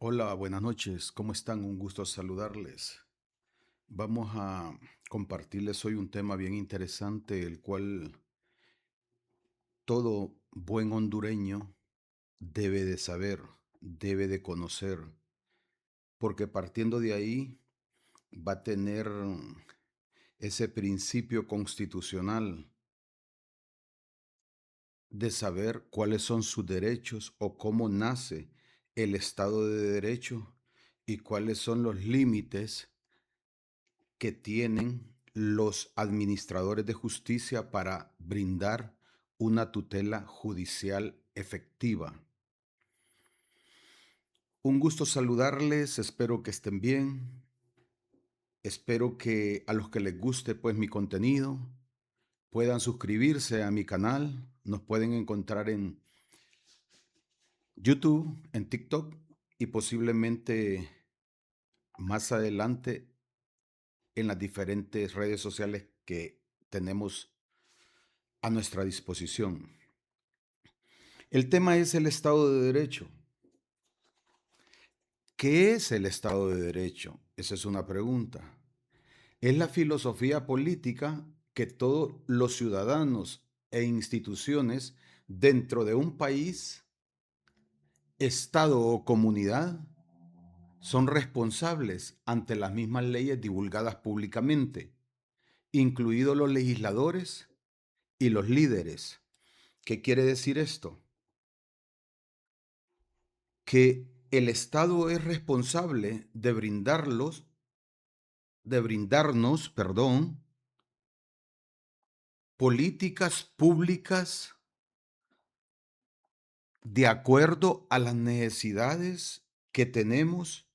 Hola, buenas noches. ¿Cómo están? Un gusto saludarles. Vamos a compartirles hoy un tema bien interesante, el cual todo buen hondureño debe de saber, debe de conocer, porque partiendo de ahí va a tener ese principio constitucional de saber cuáles son sus derechos o cómo nace el Estado de Derecho y cuáles son los límites que tienen los administradores de justicia para brindar una tutela judicial efectiva. Un gusto saludarles, espero que estén bien, espero que a los que les guste pues mi contenido puedan suscribirse a mi canal, nos pueden encontrar en YouTube, en TikTok y posiblemente más adelante en las diferentes redes sociales que tenemos a nuestra disposición. El tema es el Estado de Derecho. ¿Qué es el Estado de Derecho? Esa es una pregunta. Es la filosofía política que todos los ciudadanos e instituciones dentro de un país, estado o comunidad son responsables ante las mismas leyes divulgadas públicamente, incluidos los legisladores y los líderes. ¿Qué quiere decir esto? Que el Estado es responsable de brindarnos, perdón, políticas públicas de acuerdo a las necesidades que tenemos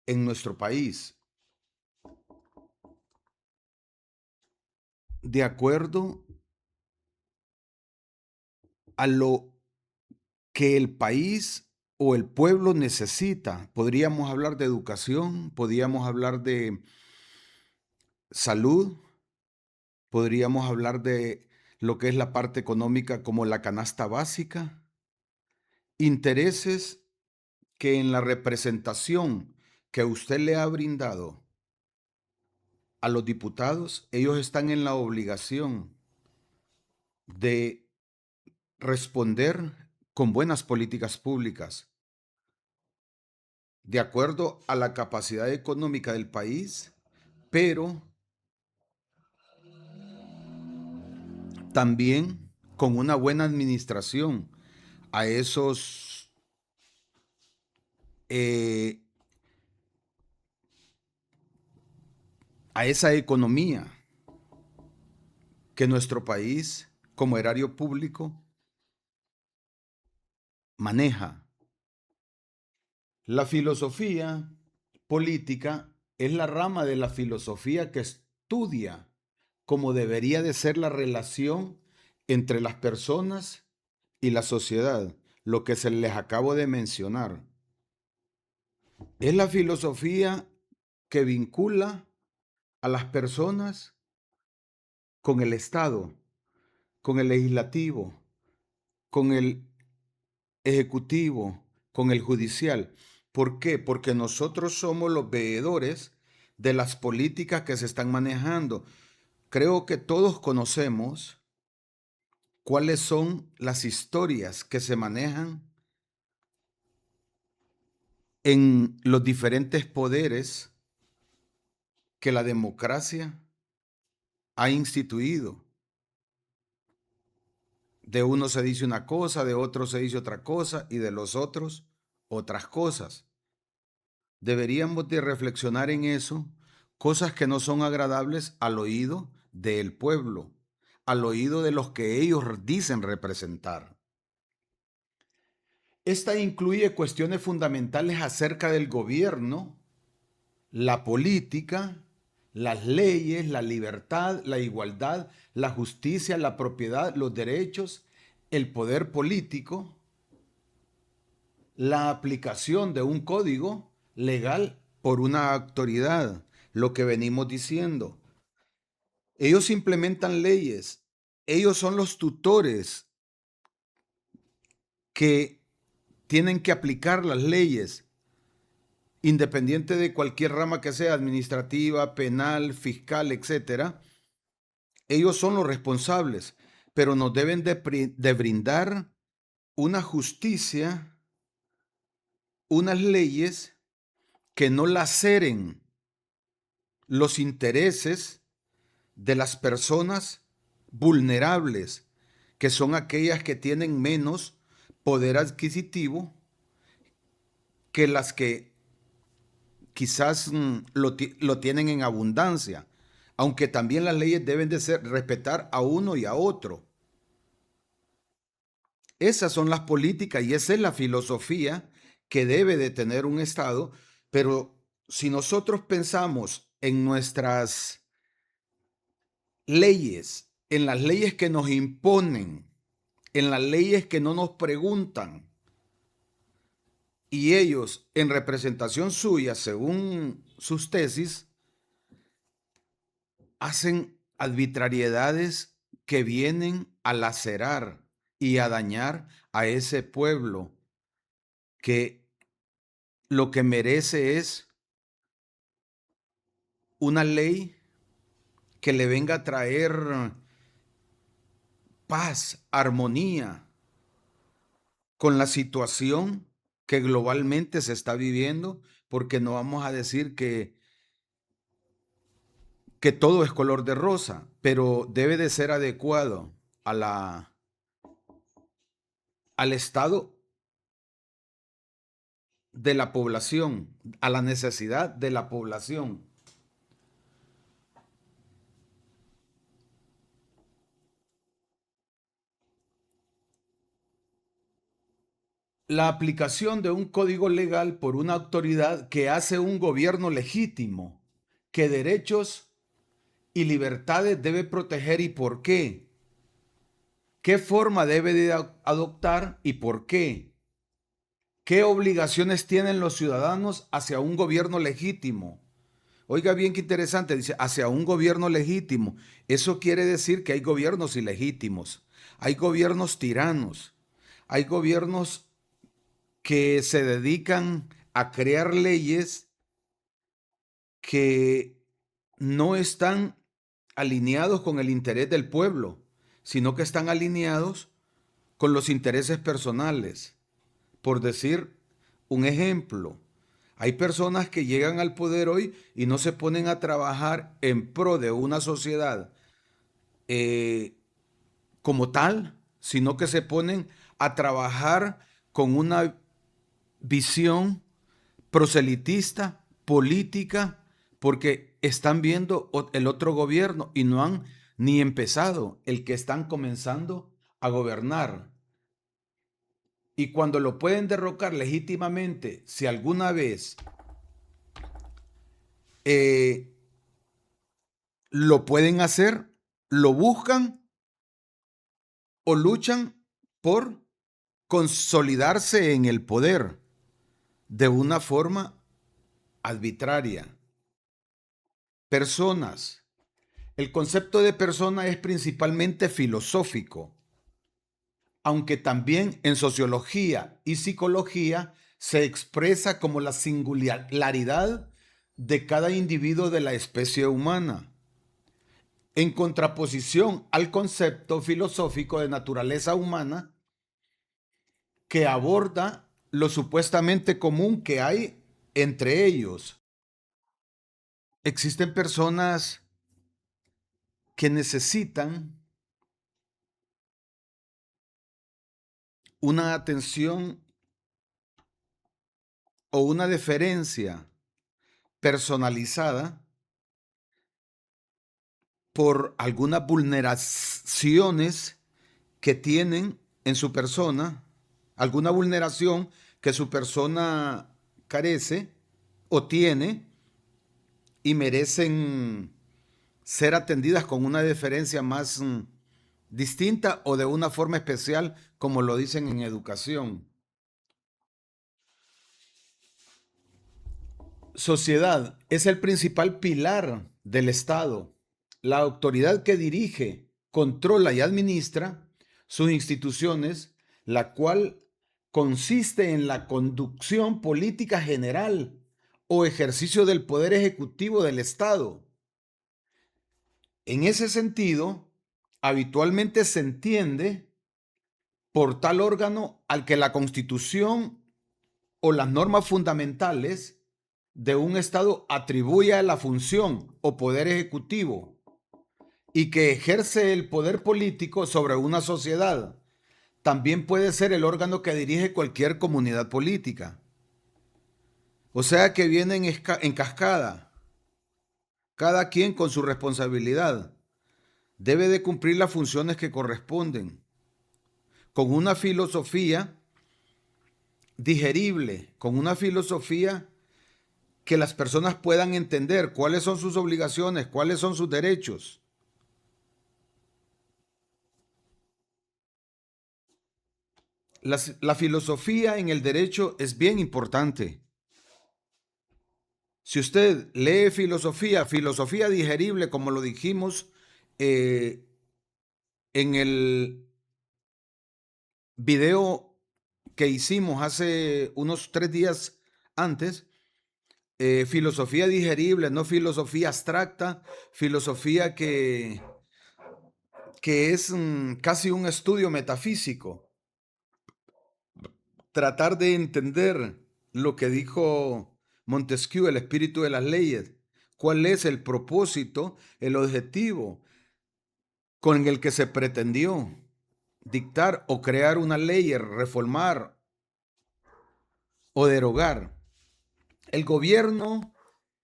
en nuestro país, de acuerdo a lo que el país o el pueblo necesita. Podríamos hablar de educación, podríamos hablar de salud, podríamos hablar de lo que es la parte económica como la canasta básica, intereses que en la representación que usted le ha brindado a los diputados, ellos están en la obligación de responder con buenas políticas públicas, de acuerdo a la capacidad económica del país, pero también con una buena administración a esos eh, a esa economía que nuestro país como erario público maneja. La filosofía política es la rama de la filosofía que estudia cómo debería de ser la relación entre las personas y la sociedad, lo que se les acabo de mencionar. Es la filosofía que vincula a las personas con el Estado, con el legislativo, con el ejecutivo, con el judicial. ¿Por qué? Porque nosotros somos los veedores de las políticas que se están manejando. Creo que todos conocemos cuáles son las historias que se manejan en los diferentes poderes que la democracia ha instituido. De uno se dice una cosa, de otro se dice otra cosa y de los otros otras cosas. Deberíamos de reflexionar en eso, cosas que no son agradables al oído del pueblo, al oído de los que ellos dicen representar. Esta incluye cuestiones fundamentales acerca del gobierno, la política, las leyes, la libertad, la igualdad, la justicia, la propiedad, los derechos, el poder político, la aplicación de un código legal por una autoridad, lo que venimos diciendo. Ellos implementan leyes, ellos son los tutores que tienen que aplicar las leyes, independiente de cualquier rama que sea, administrativa, penal, fiscal, etcétera. Ellos son los responsables, pero nos deben de brindar una justicia, unas leyes que no laceren los intereses de las personas vulnerables, que son aquellas que tienen menos poder adquisitivo que las que quizás lo tienen en abundancia, aunque también las leyes deben de respetar a uno y a otro. Esas son las políticas y esa es la filosofía que debe de tener un Estado, pero si nosotros pensamos en nuestras leyes, en las leyes que nos imponen, en las leyes que no nos preguntan, y ellos, en representación suya, según sus tesis, hacen arbitrariedades que vienen a lacerar y a dañar a ese pueblo que lo que merece es una ley que le venga a traer paz, armonía con la situación que globalmente se está viviendo, porque no vamos a decir que todo es color de rosa, pero debe de ser adecuado al estado de la población, a la necesidad de la población. La aplicación de un código legal por una autoridad que hace un gobierno legítimo, que derechos y libertades debe proteger y por qué. ¿Qué forma debe de adoptar y por qué? ¿Qué obligaciones tienen los ciudadanos hacia un gobierno legítimo? Oiga bien qué interesante, dice, hacia un gobierno legítimo. Eso quiere decir que hay gobiernos ilegítimos, hay gobiernos tiranos, hay gobiernos que se dedican a crear leyes que no están alineados con el interés del pueblo, sino que están alineados con los intereses personales. Por decir un ejemplo, hay personas que llegan al poder hoy y no se ponen a trabajar en pro de una sociedad como tal, sino que se ponen a trabajar con una visión proselitista, política, porque están viendo el otro gobierno y no han ni empezado el que están comenzando a gobernar. Y cuando lo pueden derrocar legítimamente, si alguna vez lo pueden hacer, lo buscan o luchan por consolidarse en el poder de una forma arbitraria. Personas. El concepto de persona es principalmente filosófico, aunque también en sociología y psicología se expresa como la singularidad de cada individuo de la especie humana, en contraposición al concepto filosófico de naturaleza humana que aborda lo supuestamente común que hay entre ellos. Existen personas que necesitan una atención o una deferencia personalizada por algunas vulneraciones que tienen en su persona, alguna vulneración que su persona carece o tiene y merecen ser atendidas con una deferencia más distinta o de una forma especial, como lo dicen en educación. Sociedad es el principal pilar del Estado, la autoridad que dirige, controla y administra sus instituciones, la cual consiste en la conducción política general o ejercicio del poder ejecutivo del Estado. En ese sentido, habitualmente se entiende por tal órgano al que la Constitución o las normas fundamentales de un Estado atribuye la función o poder ejecutivo y que ejerce el poder político sobre una sociedad. También puede ser el órgano que dirige cualquier comunidad política. O sea que vienen en cascada, cada quien con su responsabilidad. Debe de cumplir las funciones que corresponden, con una filosofía digerible, con una filosofía que las personas puedan entender cuáles son sus obligaciones, cuáles son sus derechos. La filosofía en el derecho es bien importante. Si usted lee filosofía, filosofía digerible, como lo dijimos en el video que hicimos hace unos 3 días antes, filosofía digerible, no filosofía abstracta, filosofía que es casi un estudio metafísico. Tratar de entender lo que dijo Montesquieu, el espíritu de las leyes, cuál es el propósito, el objetivo con el que se pretendió dictar o crear una ley, reformar o derogar. El gobierno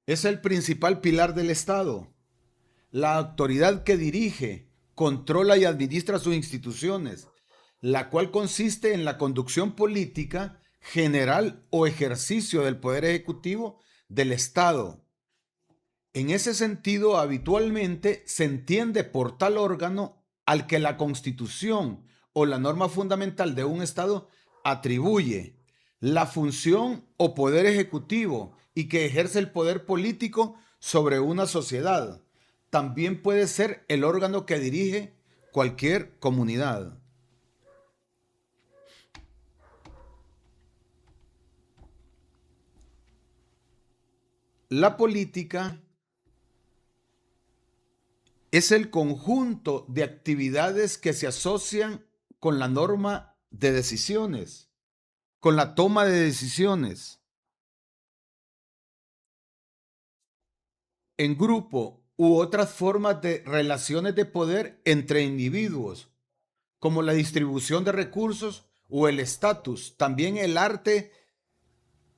es el principal pilar del Estado, la autoridad que dirige, controla y administra sus instituciones, la cual consiste en la conducción política general o ejercicio del poder ejecutivo del Estado. En ese sentido, habitualmente se entiende por tal órgano al que la Constitución o la norma fundamental de un Estado atribuye la función o poder ejecutivo y que ejerce el poder político sobre una sociedad. También puede ser el órgano que dirige cualquier comunidad. La política es el conjunto de actividades que se asocian con la norma de decisiones, con la toma de decisiones en grupo u otras formas de relaciones de poder entre individuos, como la distribución de recursos o el estatus. También el arte,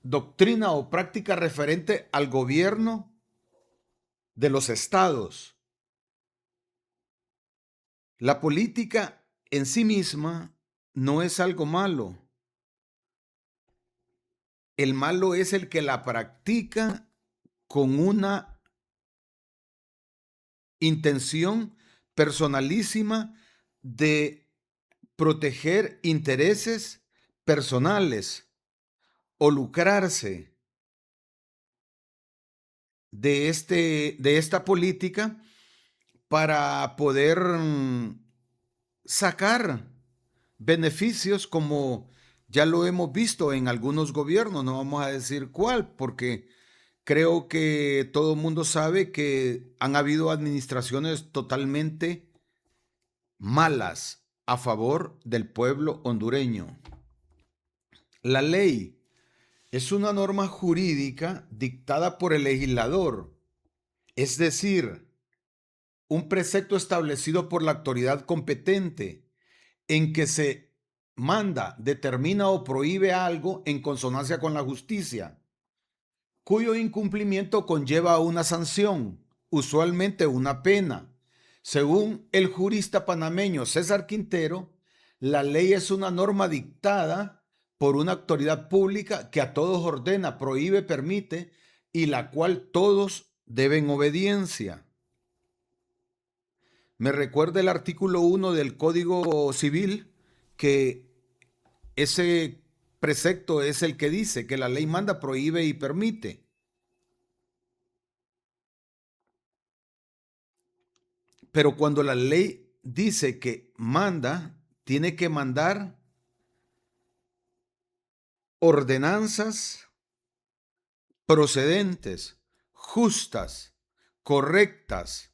doctrina o práctica referente al gobierno de los estados. La política en sí misma no es algo malo. El malo es el que la practica con una intención personalísima de proteger intereses personales o lucrarse de esta política para poder sacar beneficios como ya lo hemos visto en algunos gobiernos, no vamos a decir cuál, porque creo que todo el mundo sabe que han habido administraciones totalmente malas a favor del pueblo hondureño. La ley es una norma jurídica dictada por el legislador, es decir, un precepto establecido por la autoridad competente en que se manda, determina o prohíbe algo en consonancia con la justicia, cuyo incumplimiento conlleva una sanción, usualmente una pena. Según el jurista panameño César Quintero, la ley es una norma dictada por una autoridad pública que a todos ordena, prohíbe, permite y la cual todos deben obediencia. Me recuerda el artículo 1 del Código Civil que ese precepto es el que dice que la ley manda, prohíbe y permite. Pero cuando la ley dice que manda, tiene que mandar ordenanzas procedentes, justas, correctas,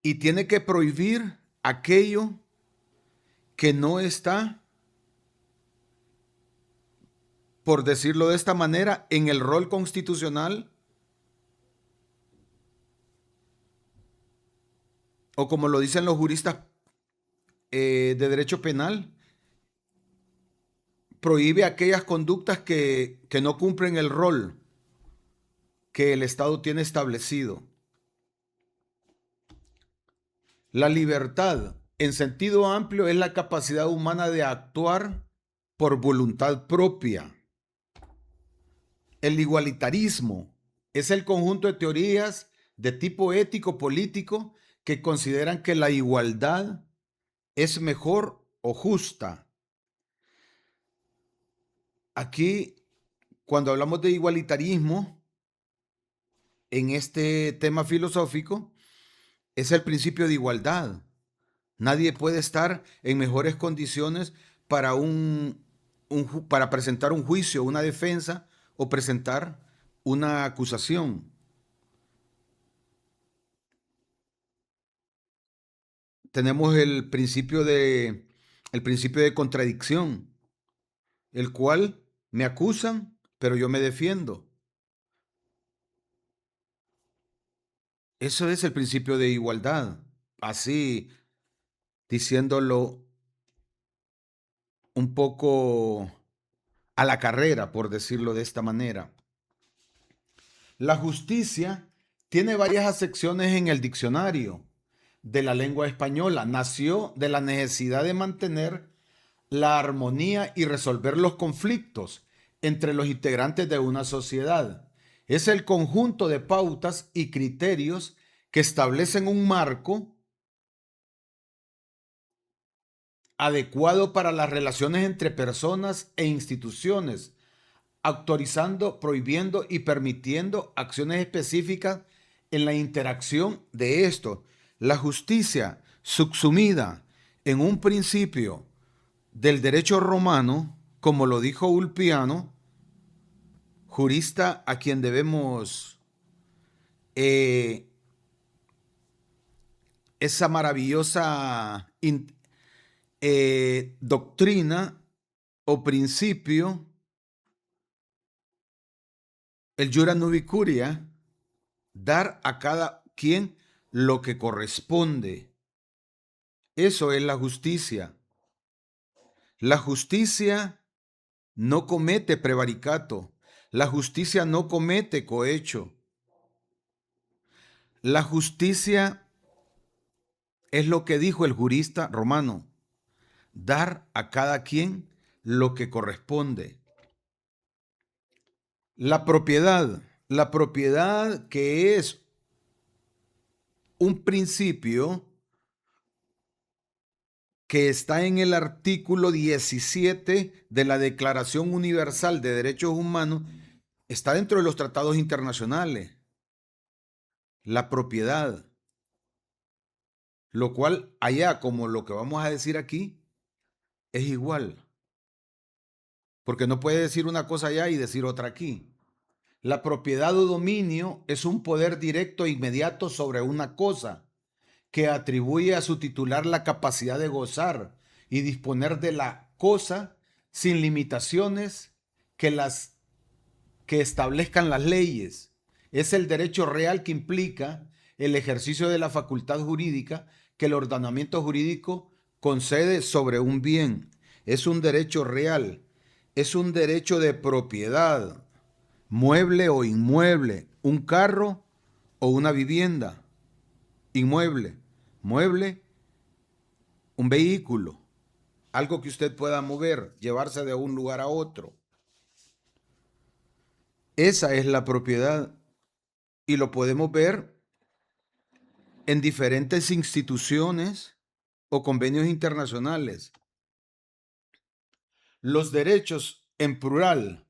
y tiene que prohibir aquello que no está, por decirlo de esta manera, en el rol constitucional, o como lo dicen los juristas de derecho penal, prohíbe aquellas conductas que no cumplen el rol que el Estado tiene establecido. La libertad, en sentido amplio, es la capacidad humana de actuar por voluntad propia. El igualitarismo es el conjunto de teorías de tipo ético-político que consideran que la igualdad es mejor o justa. Aquí, cuando hablamos de igualitarismo, en este tema filosófico, es el principio de igualdad. Nadie puede estar en mejores condiciones para, para presentar un juicio, una defensa o presentar una acusación. Tenemos el principio de contradicción, el cual me acusan, pero yo me defiendo. Eso es el principio de igualdad. Así, diciéndolo un poco a la carrera, por decirlo de esta manera. La justicia tiene varias acepciones en el diccionario de la lengua española. Nació de la necesidad de mantener la armonía y resolver los conflictos entre los integrantes de una sociedad. Es el conjunto de pautas y criterios que establecen un marco adecuado para las relaciones entre personas e instituciones, autorizando, prohibiendo y permitiendo acciones específicas en la interacción de esto. La justicia subsumida en un principio del derecho romano, como lo dijo Ulpiano, jurista a quien debemos esa maravillosa doctrina o principio, el Jura Nubicuria, dar a cada quien lo que corresponde. Eso es la justicia. La justicia no comete prevaricato. La justicia no comete cohecho. La justicia es lo que dijo el jurista romano: dar a cada quien lo que corresponde. La propiedad que es un principio que está en el artículo 17 de la Declaración Universal de Derechos Humanos, está dentro de los tratados internacionales. La propiedad, lo cual allá, como lo que vamos a decir aquí, es igual. Porque no puede decir una cosa allá y decir otra aquí. La propiedad o dominio es un poder directo e inmediato sobre una cosa que atribuye a su titular la capacidad de gozar y disponer de la cosa sin limitaciones que establezcan las leyes. Es el derecho real que implica el ejercicio de la facultad jurídica que el ordenamiento jurídico concede sobre un bien. Es un derecho real, es un derecho de propiedad, mueble o inmueble, un carro o una vivienda, inmueble, mueble, un vehículo, algo que usted pueda mover, llevarse de un lugar a otro. Esa es la propiedad y lo podemos ver en diferentes instituciones o convenios internacionales. Los derechos en plural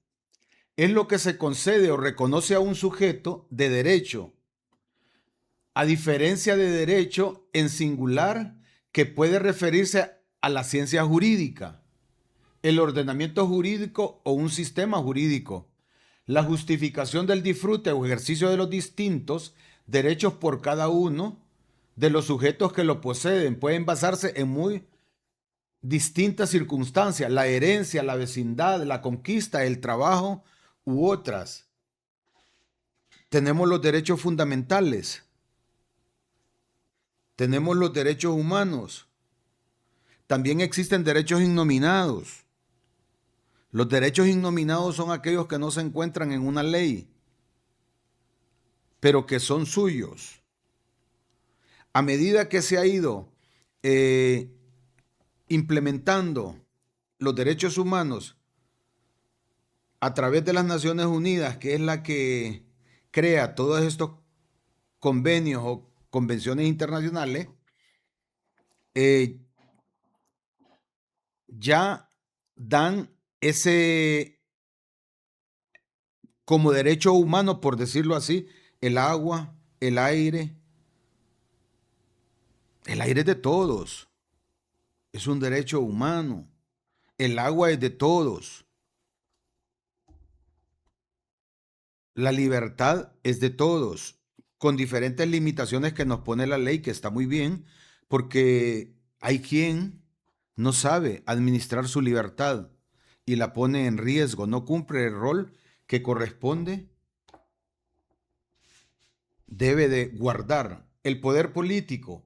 es lo que se concede o reconoce a un sujeto de derecho, a diferencia de derecho en singular que puede referirse a la ciencia jurídica. el ordenamiento jurídico o un sistema jurídico, la justificación del disfrute o ejercicio de los distintos derechos por cada uno de los sujetos que lo poseen. Pueden basarse en muy distintas circunstancias, la herencia, la vecindad, la conquista, el trabajo u otras. Tenemos los derechos fundamentales, tenemos los derechos humanos, también existen derechos innominados. Los derechos innominados son aquellos que no se encuentran en una ley, pero que son suyos. A medida que se ha ido implementando los derechos humanos a través de las Naciones Unidas, que es la que crea todos estos convenios o convenciones internacionales, ya dan ese como derecho humano, por decirlo así, el agua, el aire es de todos, es un derecho humano, el agua es de todos, la libertad es de todos, con diferentes limitaciones que nos pone la ley, que está muy bien, porque hay quien no sabe administrar su libertad y la pone en riesgo, no cumple el rol que corresponde, debe de guardar. El poder político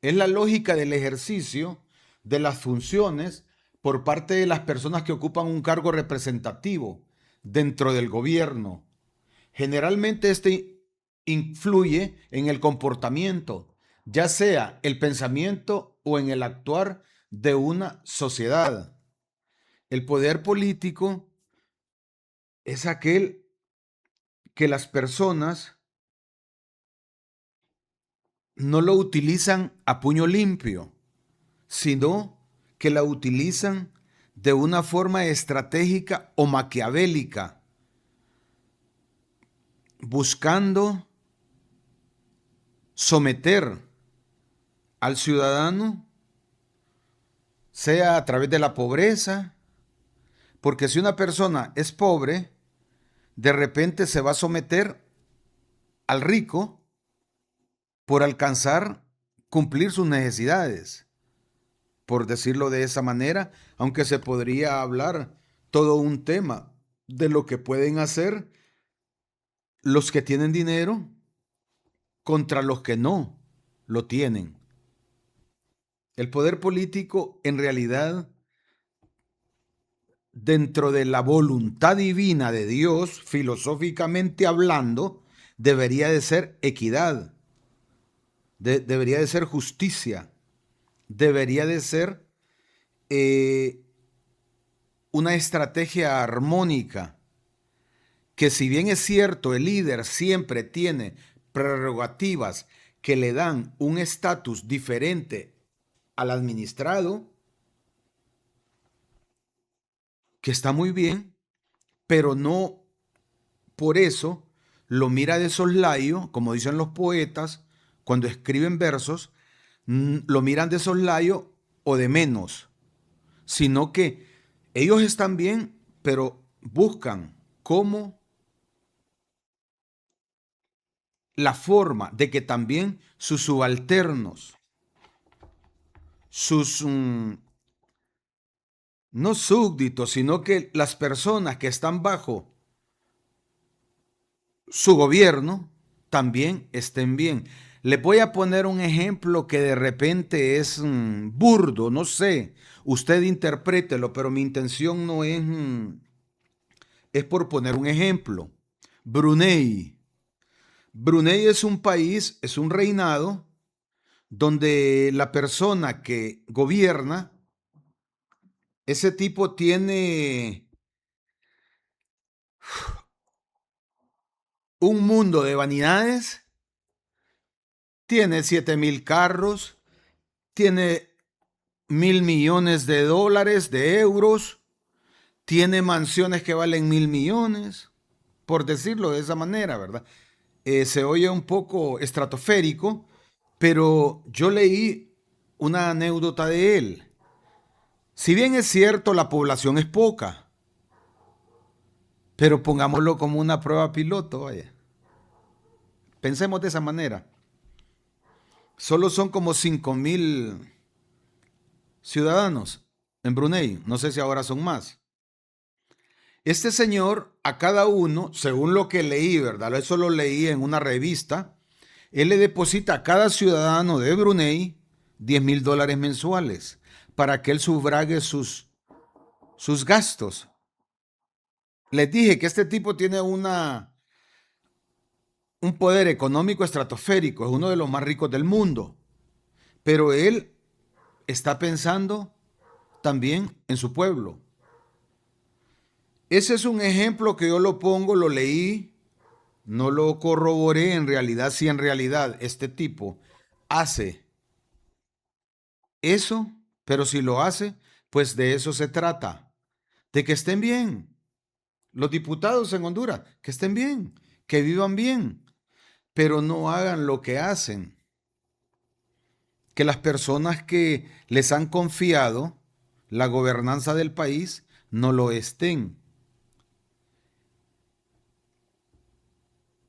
es la lógica del ejercicio de las funciones por parte de las personas que ocupan un cargo representativo dentro del gobierno. Generalmente este influye en el comportamiento, ya sea el pensamiento o en el actuar de una sociedad. El poder político es aquel que las personas no lo utilizan a puño limpio, sino que la utilizan de una forma estratégica o maquiavélica, buscando someter al ciudadano, sea a través de la pobreza, porque si una persona es pobre, de repente se va a someter al rico por alcanzar cumplir sus necesidades, por decirlo de esa manera, aunque se podría hablar todo un tema de lo que pueden hacer los que tienen dinero contra los que no lo tienen. El poder político, en realidad, dentro de la voluntad divina de Dios, filosóficamente hablando, debería de ser equidad, debería de ser justicia, debería de ser una estrategia armónica, que si bien es cierto, el líder siempre tiene prerrogativas que le dan un estatus diferente al administrado, que está muy bien, pero no por eso lo mira de soslayo, como dicen los poetas, cuando escriben versos, lo miran de soslayo o de menos, sino que ellos están bien, pero buscan cómo la forma de que también sus subalternos, sus no súbditos, sino que las personas que están bajo su gobierno también estén bien. Les voy a poner un ejemplo que de repente es burdo, no sé, usted interprételo, pero mi intención no es, es por poner un ejemplo. Brunei. Brunei es un país, es un reinado donde la persona que gobierna, ese tipo tiene un mundo de vanidades, tiene 7,000 carros, tiene 1,000,000,000 de dólares, de euros, tiene mansiones que valen 1,000,000,000, por decirlo de esa manera, ¿verdad? Se oye un poco estratosférico, pero yo leí una anécdota de él. Si bien es cierto, la población es poca, pero pongámoslo como una prueba piloto, vaya. Pensemos de esa manera. Solo son como 5.000 ciudadanos en Brunei. No sé si ahora son más. Este señor, a cada uno, según lo que leí, ¿verdad? Eso lo leí en una revista. Él le deposita a cada ciudadano de Brunei $10,000 mensuales para que él sufrague sus gastos. Les dije que este tipo tiene un poder económico estratosférico, es uno de los más ricos del mundo, pero él está pensando también en su pueblo. Ese es un ejemplo que yo lo pongo, lo leí, no lo corroboré en realidad, si en realidad este tipo hace eso, pero si lo hace, pues de eso se trata, de que estén bien. Los diputados en Honduras, que estén bien, que vivan bien, pero no hagan lo que hacen. Que las personas que les han confiado la gobernanza del país no lo estén.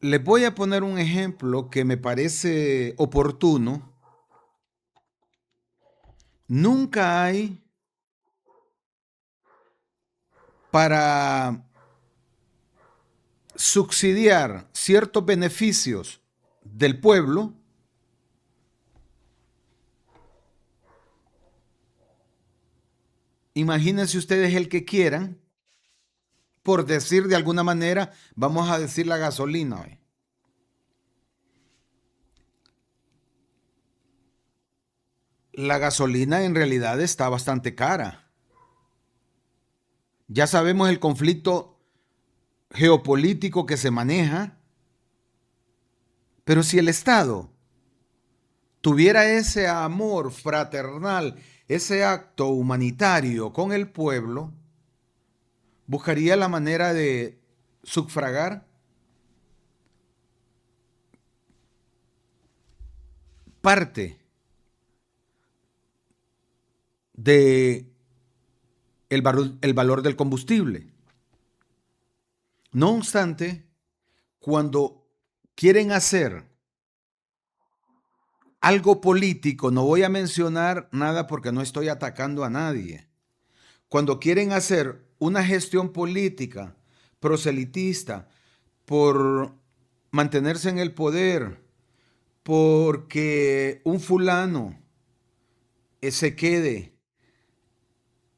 Les voy a poner un ejemplo que me parece oportuno. Nunca hay para subsidiar ciertos beneficios del pueblo. Imagínense ustedes el que quieran, por decir de alguna manera, vamos a decir la gasolina. La gasolina en realidad está bastante cara. Ya sabemos el conflicto geopolítico que se maneja, pero si el Estado tuviera ese amor fraternal, ese acto humanitario con el pueblo, buscaría la manera de sufragar parte de el valor del combustible. No obstante, cuando quieren hacer algo político, no voy a mencionar nada porque no estoy atacando a nadie. Cuando quieren hacer una gestión política proselitista por mantenerse en el poder, porque un fulano se quede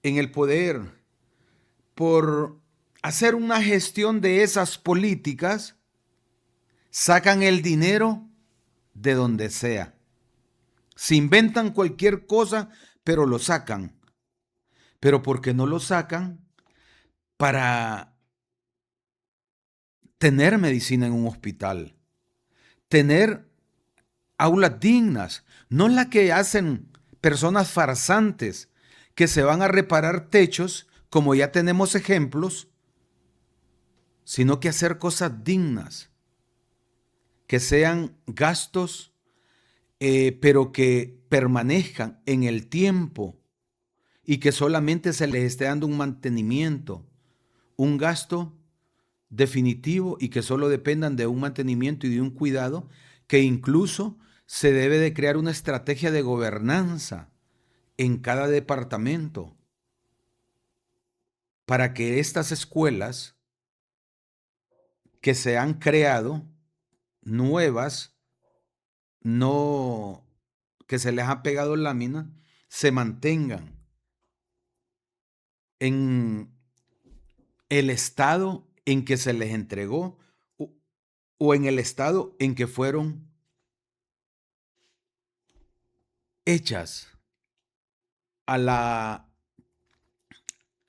en el poder, por hacer una gestión de esas políticas, sacan el dinero de donde sea. Se inventan cualquier cosa, pero lo sacan. Pero ¿por qué no lo sacan para tener medicina en un hospital? Tener aulas dignas, no la que hacen personas farsantes que se van a reparar techos, como ya tenemos ejemplos, sino que hacer cosas dignas, que sean gastos, pero que permanezcan en el tiempo y que solamente se les esté dando un mantenimiento, un gasto definitivo y que solo dependan de un mantenimiento y de un cuidado, que incluso se debe de crear una estrategia de gobernanza en cada departamento para que estas escuelas que se han creado nuevas, no que se les ha pegado lámina, se mantengan en el estado en que se les entregó o en el estado en que fueron hechas a la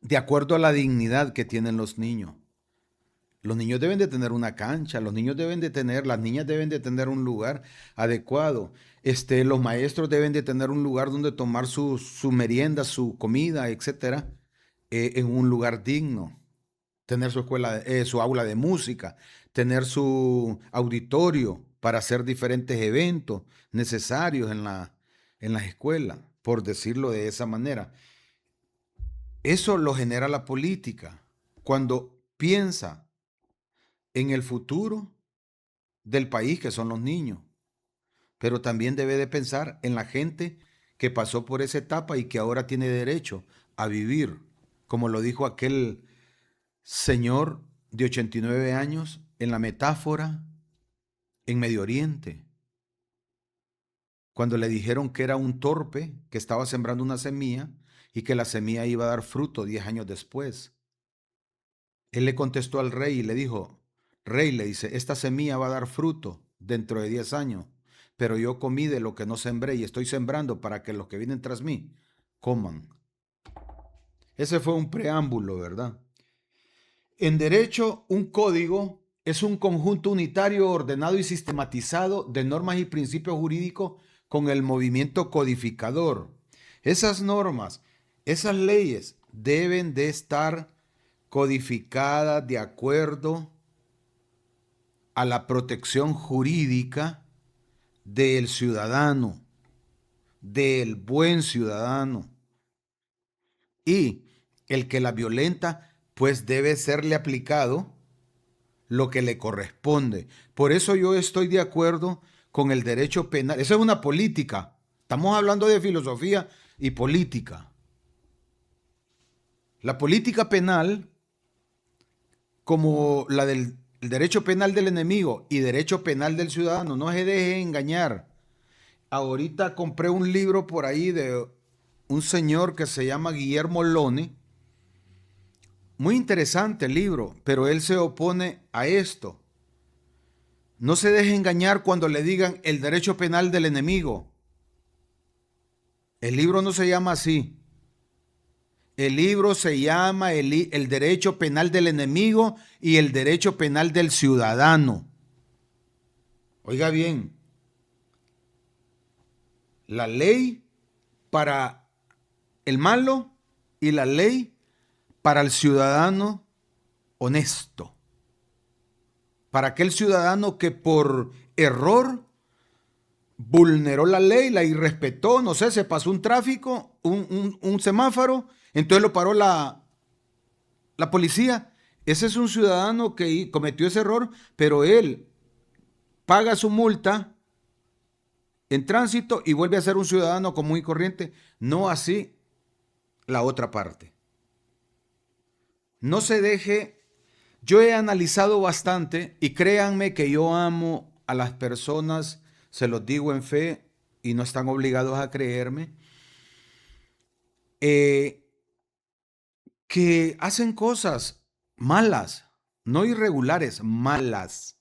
de acuerdo a la dignidad que tienen los niños. Los niños deben de tener una cancha, los niños deben de tener, las niñas deben de tener un lugar adecuado. Los maestros deben de tener un lugar donde tomar su merienda, su comida, etcétera, en un lugar digno. Tener su escuela, su aula de música, tener su auditorio para hacer diferentes eventos necesarios en las escuelas, por decirlo de esa manera. Eso lo genera la política cuando piensa en el futuro del país, que son los niños, pero también debe de pensar en la gente que pasó por esa etapa y que ahora tiene derecho a vivir, como lo dijo aquel señor de 89 años en la metáfora en Medio Oriente, cuando le dijeron que era un torpe, que estaba sembrando una semilla y que la semilla iba a dar fruto 10 años después. Él le contestó al rey y le dijo, rey, le dice, esta semilla va a dar fruto dentro de 10 años, pero yo comí de lo que no sembré y estoy sembrando para que los que vienen tras mí coman. Ese fue un preámbulo, ¿verdad? En derecho, un código es un conjunto unitario, ordenado y sistematizado de normas y principios jurídicos con el movimiento codificador. Esas normas, esas leyes deben de estar codificadas de acuerdo a la protección jurídica del ciudadano, del buen ciudadano. Y el que la violenta, pues debe serle aplicado lo que le corresponde. Por eso yo estoy de acuerdo con el derecho penal. Eso es una política. Estamos hablando de filosofía y política. La política penal, como la del derecho penal del enemigo y derecho penal del ciudadano, no se deje engañar. Ahorita compré un libro por ahí de un señor que se llama Guillermo Lone. Muy interesante el libro, pero él se opone a esto. No se deje engañar cuando le digan el derecho penal del enemigo. El libro no se llama así. El libro se llama el derecho penal del enemigo y el derecho penal del ciudadano. Oiga bien, la ley para el malo y la ley para el ciudadano honesto. Para aquel ciudadano que por error vulneró la ley, la irrespetó, no sé, se pasó un tráfico, un semáforo, entonces lo paró la policía. Ese es un ciudadano que cometió ese error, pero él paga su multa en tránsito y vuelve a ser un ciudadano común y corriente. No así la otra parte. No se deje. Yo he analizado bastante y créanme que yo amo a las personas, se los digo en fe y no están obligados a creerme, que hacen cosas malas, no irregulares, malas.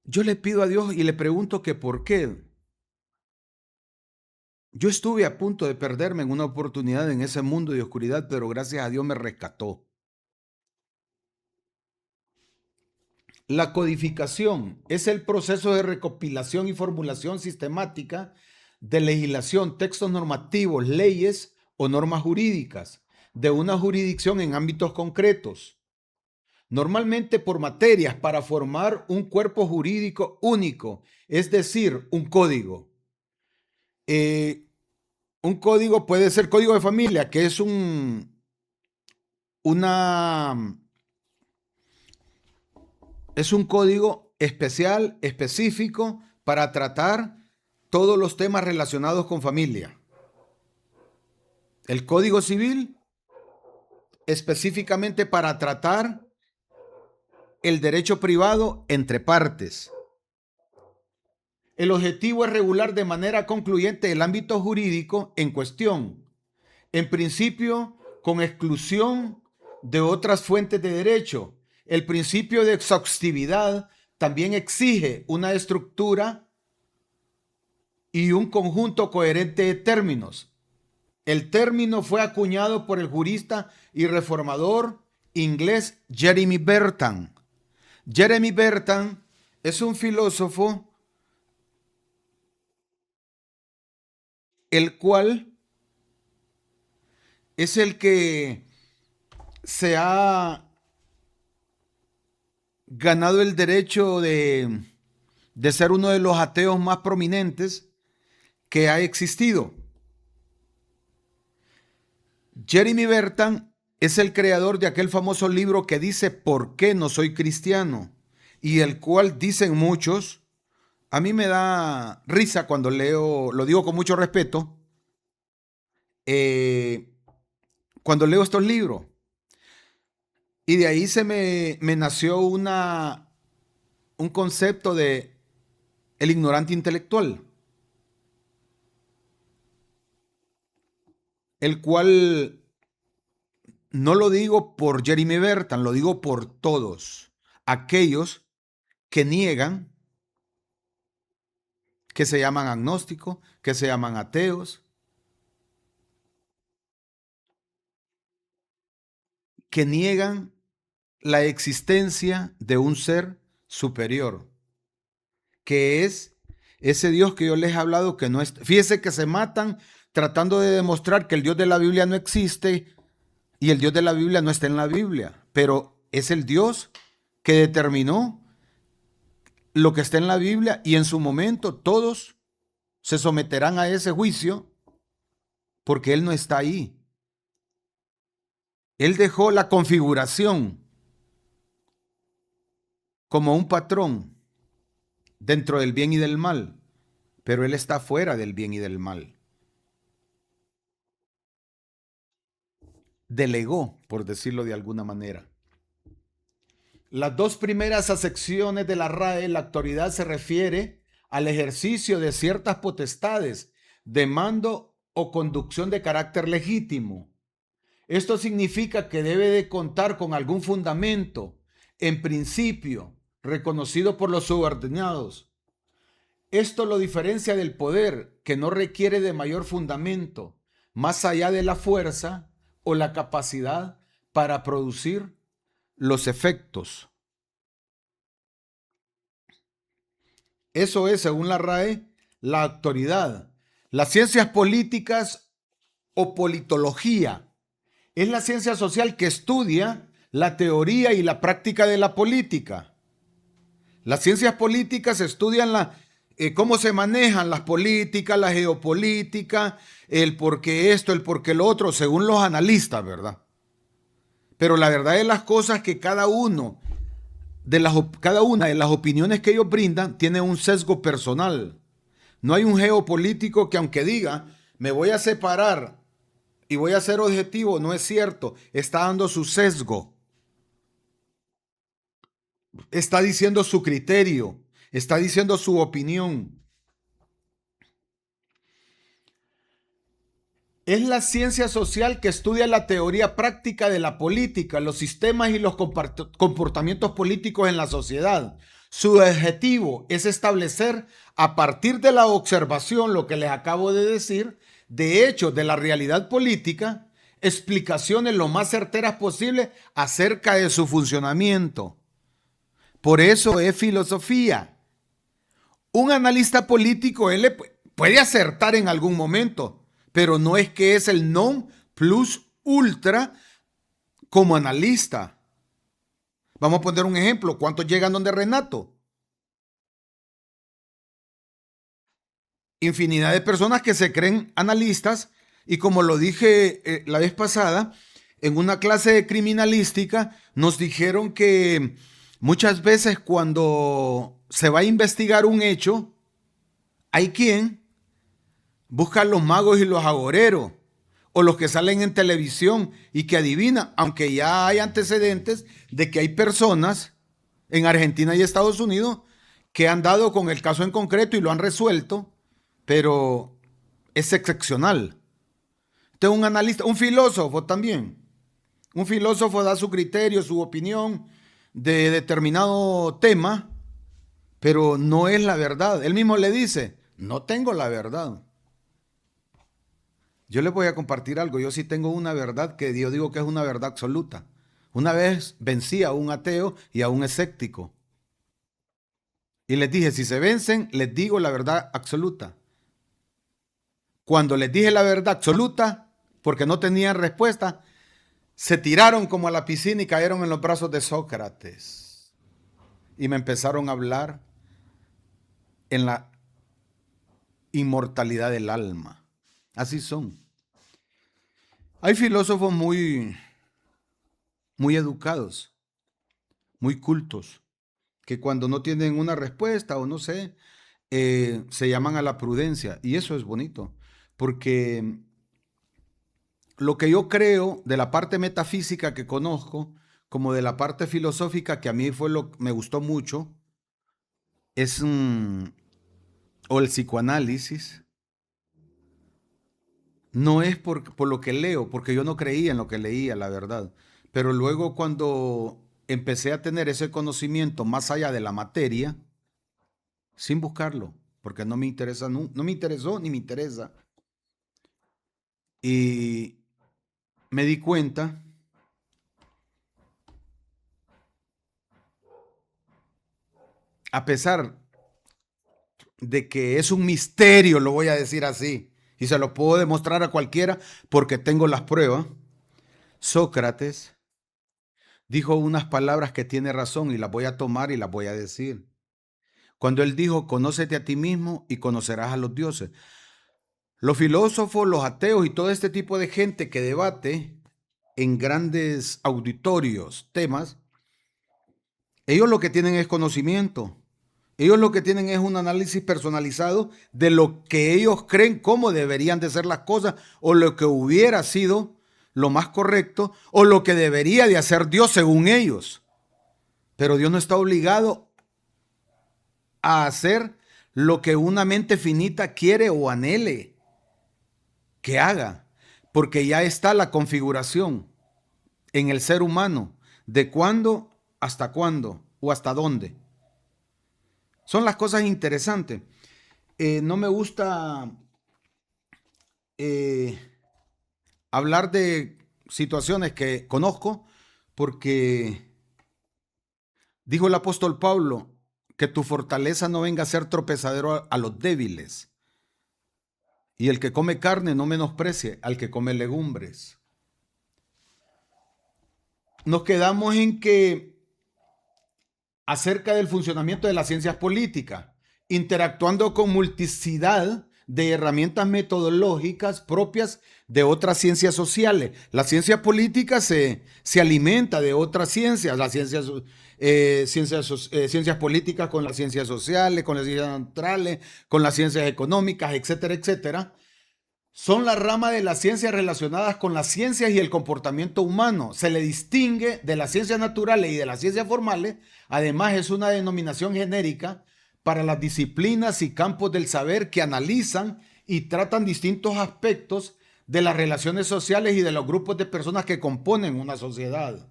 Yo le pido a Dios y le pregunto que por qué. Yo estuve a punto de perderme en una oportunidad en ese mundo de oscuridad, pero gracias a Dios me rescató. La codificación es el proceso de recopilación y formulación sistemática de legislación, textos normativos, leyes o normas jurídicas de una jurisdicción en ámbitos concretos, normalmente por materias, para formar un cuerpo jurídico único, es decir, un código. Un código puede ser código de familia, que es es un código especial, específico, para tratar todos los temas relacionados con familia. El Código Civil, específicamente para tratar el derecho privado entre partes. El objetivo es regular de manera concluyente el ámbito jurídico en cuestión, en principio con exclusión de otras fuentes de derecho. El principio de exhaustividad también exige una estructura y un conjunto coherente de términos. El término fue acuñado por el jurista y reformador inglés Jeremy Bentham. Jeremy Bentham es un filósofo el cual es el que se ha ganado el derecho de ser uno de los ateos más prominentes que ha existido. Jeremy Bentham es el creador de aquel famoso libro que dice ¿Por qué no soy cristiano? Y el cual dicen muchos, a mí me da risa cuando leo, lo digo con mucho respeto, eh, cuando leo estos libros. Y de ahí me nació un concepto de el ignorante intelectual, el cual no lo digo por Jeremy Bentham, lo digo por todos aquellos que niegan, que se llaman agnósticos, que se llaman ateos, que niegan la existencia de un ser superior, que es ese Dios que yo les he hablado que no es. Fíjese que se matan tratando de demostrar que el Dios de la Biblia no existe y el Dios de la Biblia no está en la Biblia, pero es el Dios que determinó lo que está en la Biblia y en su momento todos se someterán a ese juicio porque Él no está ahí. Él dejó la configuración como un patrón dentro del bien y del mal, pero Él está fuera del bien y del mal. Delegó, por decirlo de alguna manera. Las dos primeras acepciones de la RAE, la autoridad se refiere al ejercicio de ciertas potestades de mando o conducción de carácter legítimo. Esto significa que debe de contar con algún fundamento, en principio, reconocido por los subordinados. Esto lo diferencia del poder, que no requiere de mayor fundamento, más allá de la fuerza o la capacidad para producir los efectos. Eso es, según la RAE, la autoridad. Las ciencias políticas o politología es la ciencia social que estudia la teoría y la práctica de la política. Las ciencias políticas estudian cómo se manejan las políticas, la geopolítica, el por qué esto, el por qué lo otro, según los analistas, ¿verdad? Pero la verdad de las cosas es que cada una de las opiniones que ellos brindan tiene un sesgo personal. No hay un geopolítico que aunque diga, me voy a separar y voy a ser objetivo, no es cierto, está dando su sesgo, está diciendo su criterio, está diciendo su opinión. Es la ciencia social que estudia la teoría práctica de la política, los sistemas y los comportamientos políticos en la sociedad. Su objetivo es establecer, a partir de la observación, lo que les acabo de decir, de hecho, de la realidad política, explicaciones lo más certeras posible acerca de su funcionamiento. Por eso es filosofía. Un analista político, él puede acertar en algún momento, pero no es que es el non plus ultra como analista. Vamos a poner un ejemplo. ¿Cuántos llegan donde Renato? Infinidad de personas que se creen analistas y como lo dije la vez pasada, en una clase de criminalística nos dijeron que muchas veces cuando se va a investigar un hecho, hay quien busca los magos y los agoreros o los que salen en televisión y que adivinan, aunque ya hay antecedentes de que hay personas en Argentina y Estados Unidos que han dado con el caso en concreto y lo han resuelto, pero es excepcional. Entonces un analista, un filósofo también. Un filósofo da su criterio, su opinión de determinado tema, pero no es la verdad. Él mismo le dice, no tengo la verdad. Yo les voy a compartir algo. Yo sí tengo una verdad que yo digo que es una verdad absoluta. Una vez vencí a un ateo y a un escéptico. Y les dije, si se vencen, les digo la verdad absoluta. Cuando les dije la verdad absoluta, porque no tenían respuesta, se tiraron como a la piscina y cayeron en los brazos de Sócrates. Y me empezaron a hablar en la inmortalidad del alma. Así son. Hay filósofos muy educados, muy cultos, que cuando no tienen una respuesta o no sé, se llaman a la prudencia. Y eso es bonito, porque lo que yo creo de la parte metafísica que conozco, como de la parte filosófica que a mí fue lo que me gustó mucho, es o el psicoanálisis. No es por lo que leo, porque yo no creía en lo que leía, la verdad. Pero luego cuando empecé a tener ese conocimiento más allá de la materia, sin buscarlo, porque no me interesa, no me interesó ni me interesa. Y me di cuenta, a pesar de que es un misterio, lo voy a decir así, y se lo puedo demostrar a cualquiera porque tengo las pruebas, Sócrates dijo unas palabras que tiene razón y las voy a tomar y las voy a decir. Cuando él dijo, conócete a ti mismo y conocerás a los dioses. Los filósofos, los ateos y todo este tipo de gente que debate en grandes auditorios temas, ellos lo que tienen es conocimiento. Ellos lo que tienen es un análisis personalizado de lo que ellos creen cómo deberían de ser las cosas o lo que hubiera sido lo más correcto o lo que debería de hacer Dios según ellos. Pero Dios no está obligado a hacer lo que una mente finita quiere o anhele que haga, porque ya está la configuración en el ser humano de cuándo o hasta dónde. Son las cosas interesantes. No me gusta eh, hablar de situaciones que conozco porque dijo el apóstol Pablo que tu fortaleza no venga a ser tropezadero a los débiles. Y el que come carne no menosprecie al que come legumbres. Nos quedamos en que acerca del funcionamiento de las ciencias políticas, interactuando con multiplicidad de herramientas metodológicas propias de otras ciencias sociales. La ciencia política se alimenta de otras ciencias, las ciencias políticas con las ciencias sociales, con las ciencias naturales, con las ciencias económicas, etcétera, etcétera. Son la rama de las ciencias relacionadas con las ciencias y el comportamiento humano. Se le distingue de las ciencias naturales y de las ciencias formales. Además, es una denominación genérica para las disciplinas y campos del saber que analizan y tratan distintos aspectos de las relaciones sociales y de los grupos de personas que componen una sociedad.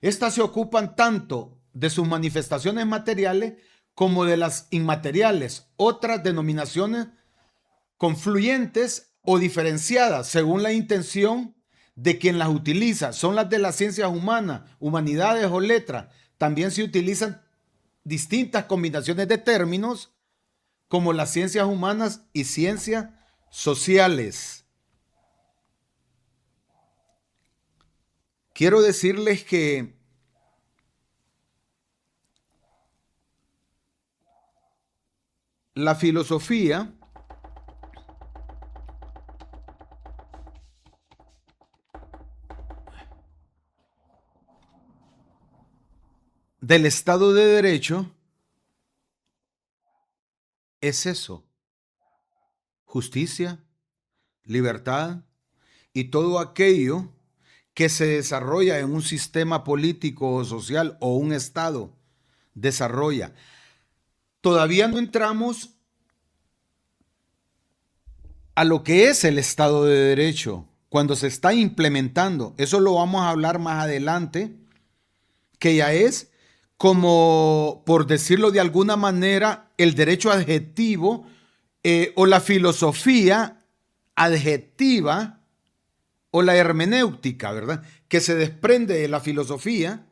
Estas se ocupan tanto de sus manifestaciones materiales como de las inmateriales. Otras denominaciones confluyentes o diferenciadas según la intención de quien las utiliza. Son las de las ciencias humanas, humanidades o letras. También se utilizan distintas combinaciones de términos como las ciencias humanas y ciencias sociales. Quiero decirles que la filosofía del Estado de Derecho es eso: justicia, libertad y todo aquello que se desarrolla en un sistema político o social o un Estado desarrolla. Todavía no entramos a lo que es el Estado de Derecho cuando se está implementando. Eso lo vamos a hablar más adelante, que ya es como, por decirlo de alguna manera, el derecho adjetivo o la filosofía adjetiva o la hermenéutica, ¿verdad? Que se desprende de la filosofía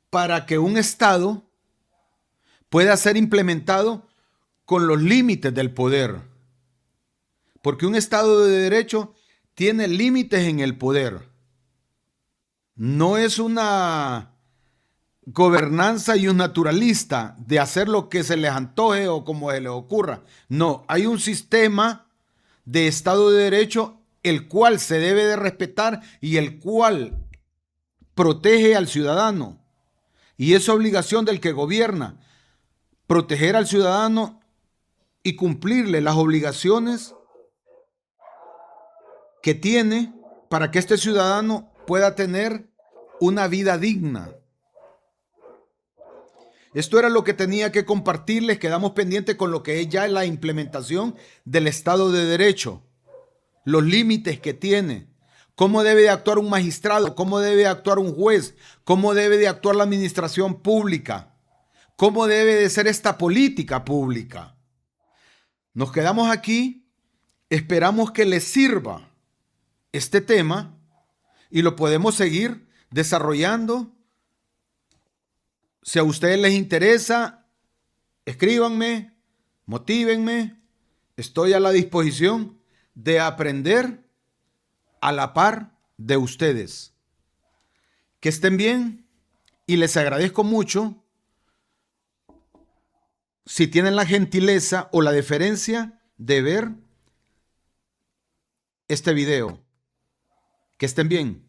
para que un Estado pueda ser implementado con los límites del poder. Porque un Estado de Derecho tiene límites en el poder. No es una gobernanza y un naturalista de hacer lo que se les antoje o como se les ocurra. No, hay un sistema de Estado de Derecho el cual se debe de respetar y el cual protege al ciudadano. Y es obligación del que gobierna proteger al ciudadano y cumplirle las obligaciones que tiene para que este ciudadano pueda tener una vida digna. Esto era lo que tenía que compartirles. Quedamos pendientes con lo que es ya la implementación del Estado de Derecho, los límites que tiene, cómo debe de actuar un magistrado, cómo debe de actuar un juez, cómo debe de actuar la administración pública, cómo debe de ser esta política pública. Nos quedamos aquí, esperamos que les sirva este tema y lo podemos seguir desarrollando. Si a ustedes les interesa, escríbanme, motívenme. Estoy a la disposición de aprender a la par de ustedes. Que estén bien y les agradezco mucho si tienen la gentileza o la deferencia de ver este video. Que estén bien.